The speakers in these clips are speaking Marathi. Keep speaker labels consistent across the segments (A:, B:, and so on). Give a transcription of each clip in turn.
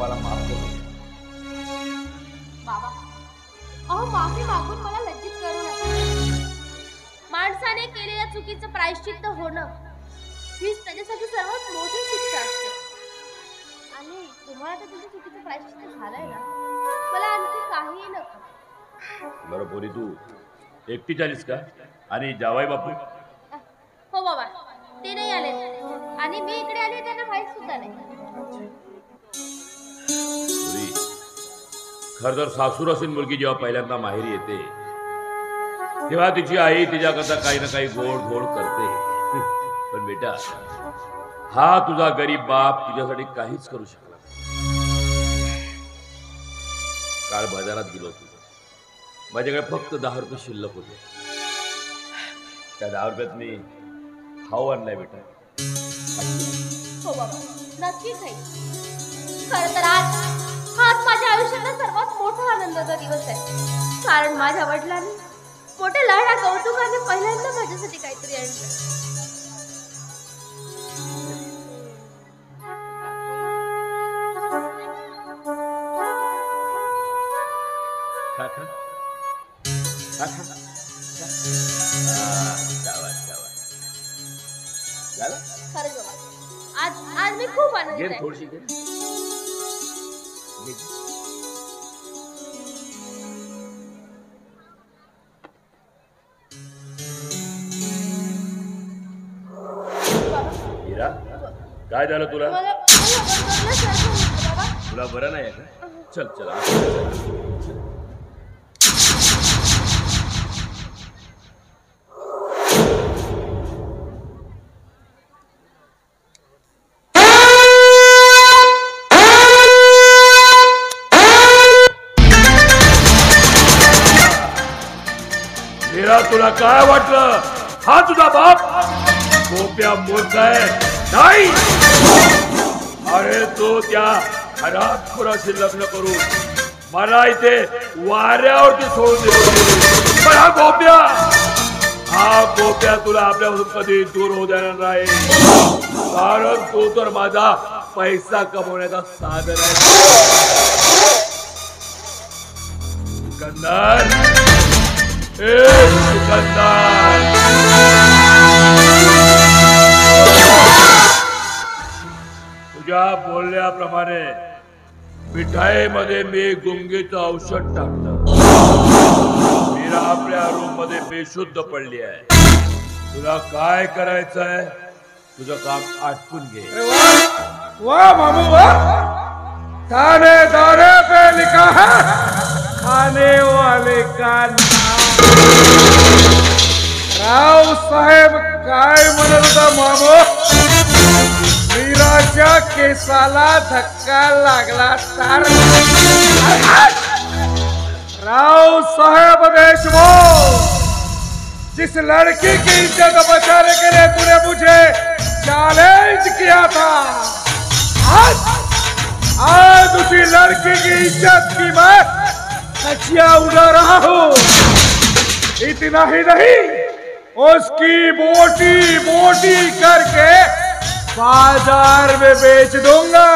A: बापाला माफ कर
B: बाबा, अहो माफी मागून मला लज्जित करू नका. माणसाने केलेल्या चुकीचं प्रायश्चित्त होणं हीच त्याच्यासाठी सर्वात मोठी शिक्षा असते. आणि तुम्हाला तर तुमच्या चुकीचं प्रायश्चित्त झालंय ना, मला आणखी काहीही नको.
A: बरं पोरी, तू एकटीच आलीस का? आणि जावाई बापू?
B: हो बाबा, ते नाही आले आणि मी इकडे आले त्यांना माहित सुद्धा नाही.
A: खर तर सासूर असेल मुलगी जेव्हा पहिल्यांदा माहेरी येते तेव्हा तिची आई तिच्याकरता काही ना काही गोड गोड करते. पण बेटा, हा तुझा गरीब बाप तुझ्यासाठी काहीच करू शकला नाही. काल बाजारात गेलो होतो, माझ्याकडे फक्त 10 रुपये शिल्लक होते. त्या 10 रुपयात मी खाऊ आणलाय बेटा.
B: हो बाबा, नक्की खाईल. खरं तर आज माझ्या आयुष्यातला सर्वात मोठा आनंदाचा दिवस आहे. कारण माझ्या वडिलांनी मोठ्या लहान कौतुकाने पहिल्यांदा माझ्यासाठी काहीतरी आणलं. खरंच बाबा, आज मी खूप आनंदित आहे.
A: थोडीशी हिरा, काय झालं तुला? तुला बरं नाही का? चल चल हिरा, तुला काय वाटलं हा तुझा बाप गोप्या मूर्ख आहे? नाही, अरे तो त्या हरामखोराशी लग्न करून मला इथे वाऱ्यावरती सोडून दिलं. पण हा गोप्या तुला आपल्यापासून कधी दूर होऊ देणार नाही. कारण तो तर माझा पैसा कमवण्याचा साधन आहे. सिकंदर, सिकंदर, तुझ्या बोलण्याप्रमाणे मिठाईमध्ये मी गुंगीचं औषध टाकलं. मीरा आपल्या रूम मध्ये बेशुद्ध पडली आहे. तुला काय करायचंय? तुझं काम आटपून घे.
C: वाह मामू वाह, थानेदार पे लिखा है खाने वाले का नाम. राव साहेब काय म्हणत होता मामू? मीराच्या केसाला धक्का लागला तर? राव साहेब देशमुख, जिस लड़की की इज्जत बचाने के लिए तूने मुझे चैलेंज किया था, आज उसी लड़की की इज्जत की मैं धज्जियां उड़ा रहा हूँ. इतना ही नहीं, उसकी बोटी बोटी करके बाजार में बेच दूंगा.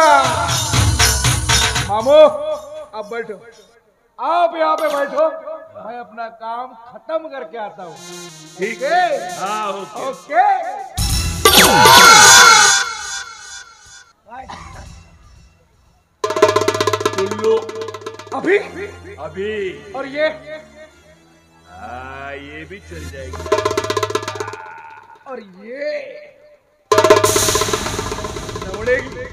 C: मामू, अब बैठो, आप यहाँ पे बैठो, मैं अपना काम खत्म करके आता हूँ. ठीक है?
A: हाँ,
C: ओके.
A: टुल्लू,
C: अभी
A: अभी,
C: और ये
A: हाँ, ये भी चल जाएगी.
C: और ये दौड़ेगी.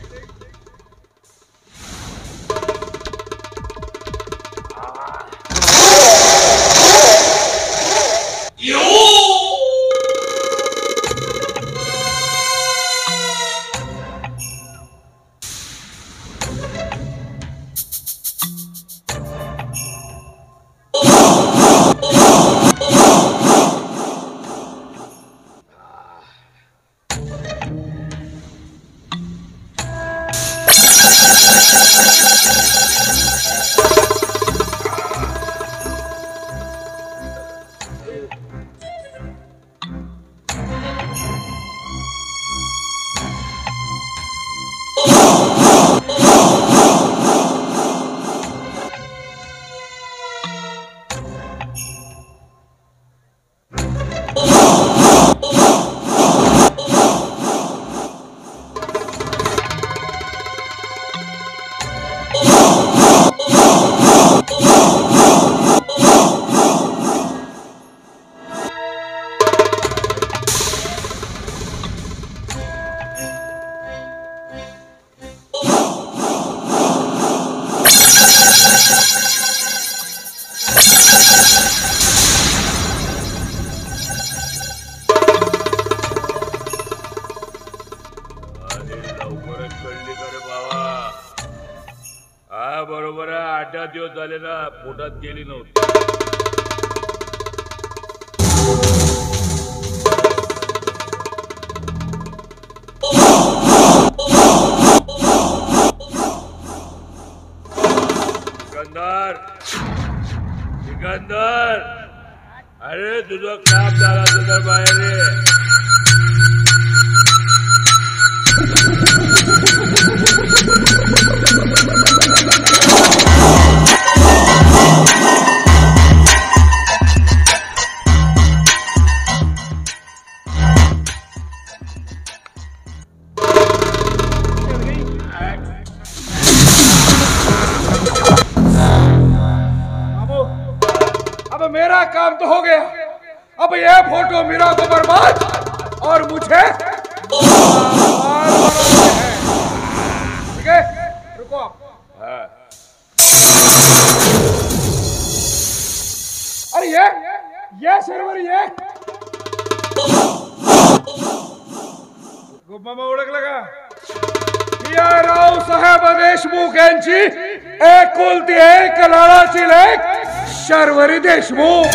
A: लवकरच कळली का रे बाबा? हा बरोबर आहे, 8 दिवस झाले ना, पोटात गेली नव्हती. सिकंदर, सिकंदर, अरे तुझं काम झाला तुझं बाहेर ये.
C: अब मेरा काम तो हो गया. अब ये फोटो मेरा को बर्बाद और मुझे ठीक है. रुको आप. अरे ये सर्वर ये मामा ओळखलं का? राव साहेब देशमुख यांची एकुलती एक लाडाची लेक शर्वरी देशमुख.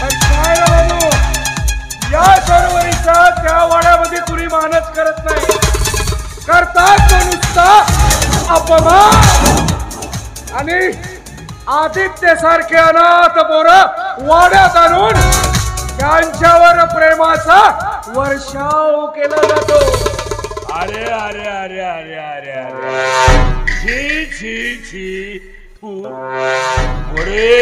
C: काय बाबू, या शर्वरीचा त्या वाड्यामध्ये कुणी मानच करत नाही. करतात तो नुसता अपमान. आणि आदित्य सारखे अनाथ पोरं वाड्यात आणून त्यांच्यावर प्रेमाचा वर्षाव केला जातो.
A: अरे अरे अरे अरे अरे अरे छी छी छी. पुढे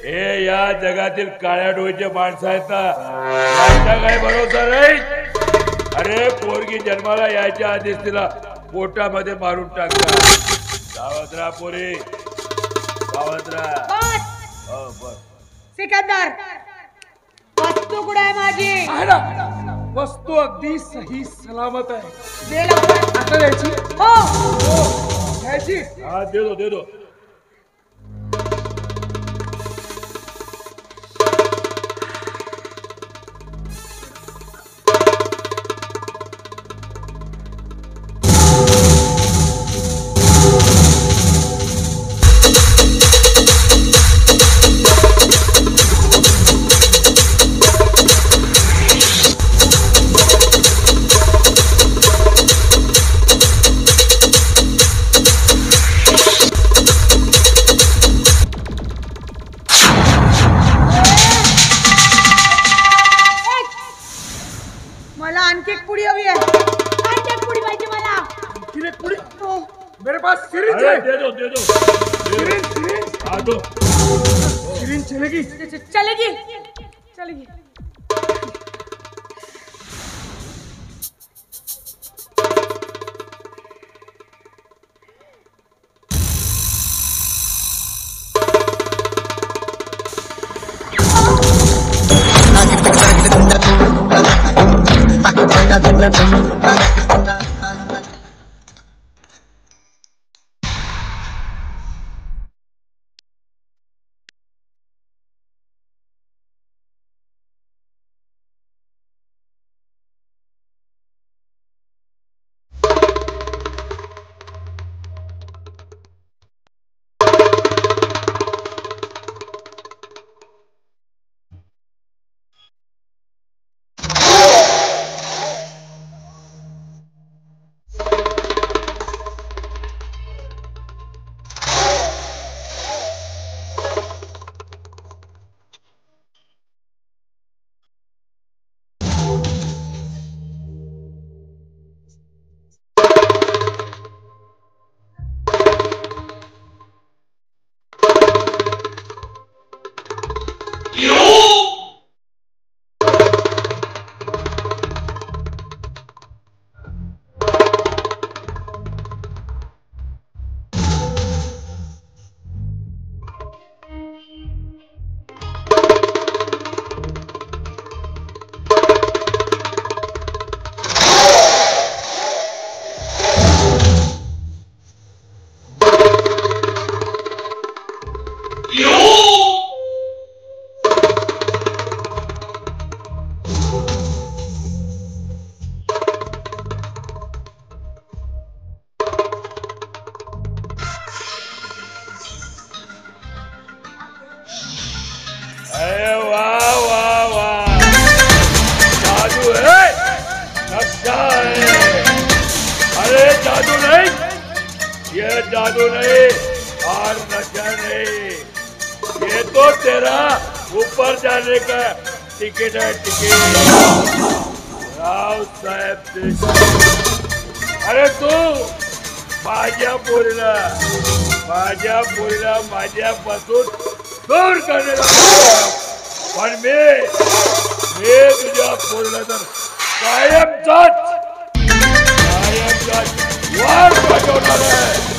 A: हे या जगातील काळ्या डोळ्याचे माणसं आहेत ना, यांचा काय भरोसा नाही. अरे पोरगी जन्माला यायच्या आधीच तिला पोटामध्ये मारून टाकतात. सावत्रा पोरी, सावत्रा.
D: सिकंदर, वस्तू कुठे आहे माझी?
C: आहे ना, वस्तू अगदी सही सलामत आहे.
D: दे लवकर.
C: आता द्यायची?
D: हो.
C: घ्यायची?
A: हा दे दो.
D: मला आणखी एक पुडी हवी आहे. आणखी एक पुडी पाहिजे मला.
C: किती पुडी?
D: हो.
C: मेरे पास सिरिंज
A: अरे
C: है.
A: दे दो.
C: सिरिंज
A: हा दो.
C: सिरिंज चलेगी?
D: चलेगी.
A: ये जादू नहीं और नशा नहीं, ये तो तेरा ऊपर जाने का टिकट है, टिकट। राव साहेब अरे तू माझ्या पोरीला माझ्यापासून दूर करण्याचा पण मी तुझ्या पोरीला तर कायमचाच वाट पाठवणार आहे।